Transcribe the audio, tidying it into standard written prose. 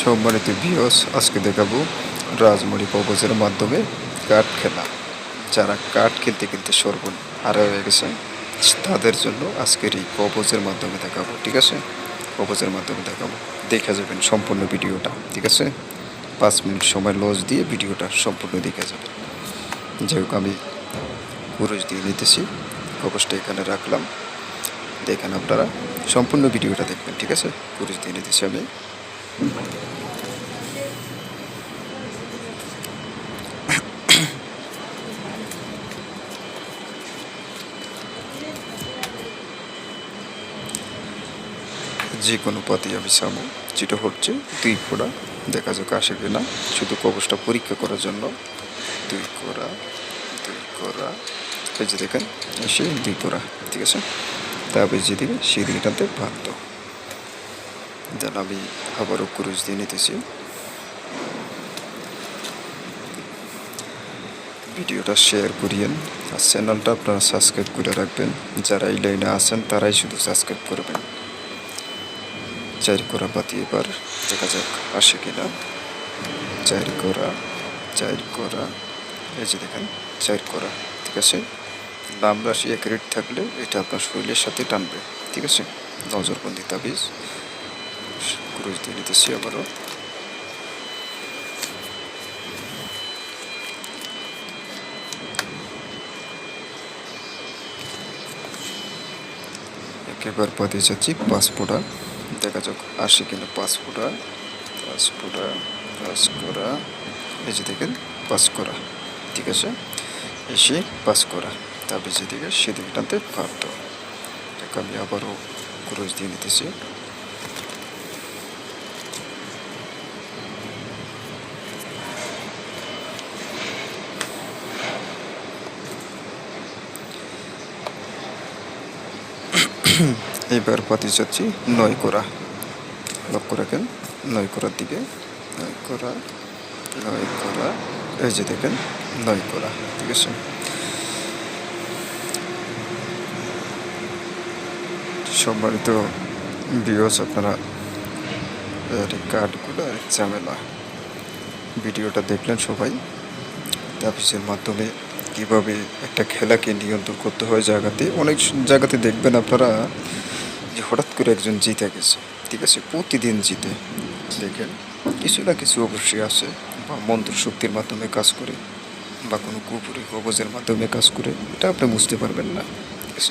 সম্মানিত ভিউয়ার্স, আজকে দেখাবো রাজমণি কবজের মাধ্যমে কাঠ খেলা। যারা কাঠ খেলতে খেলতে সরবন হারা হয়ে গেছে তাদের জন্য আজকের এই কবজের মাধ্যমে দেখাবো। ঠিক আছে, কবজের মাধ্যমে দেখাবো, দেখা যাবেন সম্পূর্ণ ভিডিওটা। ঠিক আছে, 5 মিনিট সময় লস দিয়ে ভিডিওটা সম্পূর্ণ দেখা যাবে। যাই হোক, আমি পুরুষ দিয়ে নিতেছি, কবজটা এখানে রাখলাম। দেখেন আপনারা সম্পূর্ণ ভিডিওটা দেখবেন। ঠিক আছে, পুরুষ দিয়ে নিতেছি আমি। যে কোনো পথে আমি সামু, যেটা হচ্ছে 2 কোড়া, দেখা যাক আসে কিনা। শুধু কবজটা পরীক্ষা করার জন্য 2 কোড়া, 2 কোড়া, এই যে দেখেন এসে 2 কোড়া। ঠিক আছে, তারপরে যেদিকে সেদিকে টানতে বাধ্য। দেন আমি আবারও ক্রুজ দিয়ে নিতেছি। ভিডিওটা শেয়ার করিয়েন আর চ্যানেলটা আপনারা সাবস্ক্রাইব করে রাখবেন। যারা এই লাইনে আছেন তারাই শুধু সাবস্ক্রাইব করবেন। 4 কোড়া পাতি, এবার দেখা যাক আসে কিনা। 4 কোড়া, 4 কোড়া, এই যে দেখেন 4 কোড়া। ঠিক আছে, লাম রাশি অ্যাকুরেট থাকলে এটা আপনার শরীরের সাথে টানবে। ঠিক আছে, নজরবন্দি তাবিজ ক্রুজ দিয়ে নিতেছি আবারও। একেবারে পাতে যাচ্ছি 5 ফোঁটা, দেখা যাক আসে কিনা। 5 ফোঁটা, 5 ফোঁটা, 5 কোড়া, এই যে দেখেন 5 কোড়া। ঠিক আছে, এসে 5 কোড়া, তারপরে যেদিকে সেদিকে টানতে বাধ্য। দেখ আমি আবারও ক্রুজ দিয়ে নিতেছি। এবার পাতি যাচ্ছি 9 কোড়া, লক্ষ্য রাখেন 9 কোড়ার দিকে। 9 কোড়া, 9 কোড়া, এই যে দেখেন 9 কোড়া। ঠিক আছে, সম্মানিত ভিউয়ার্স, আপনারা কার্ডগুলো আর ঝামেলা ভিডিওটা দেখলেন সবাই। তাবিজের মাধ্যমে কীভাবে একটা খেলাকে নিয়ন্ত্রণ করতে হয় জায়গাতে। অনেক জায়গাতে দেখবেন আপনারা যে হঠাৎ করে একজন জিতে গেছে। ঠিক আছে, প্রতিদিন জিতে, দেখেন কিছু না কিছু অবশ্যই আসে, বা মন্ত্র শক্তির মাধ্যমে কাজ করে, বা কোনো কুপুরি কবজের মাধ্যমে কাজ করে, এটা আপনি বুঝতে পারবেন না।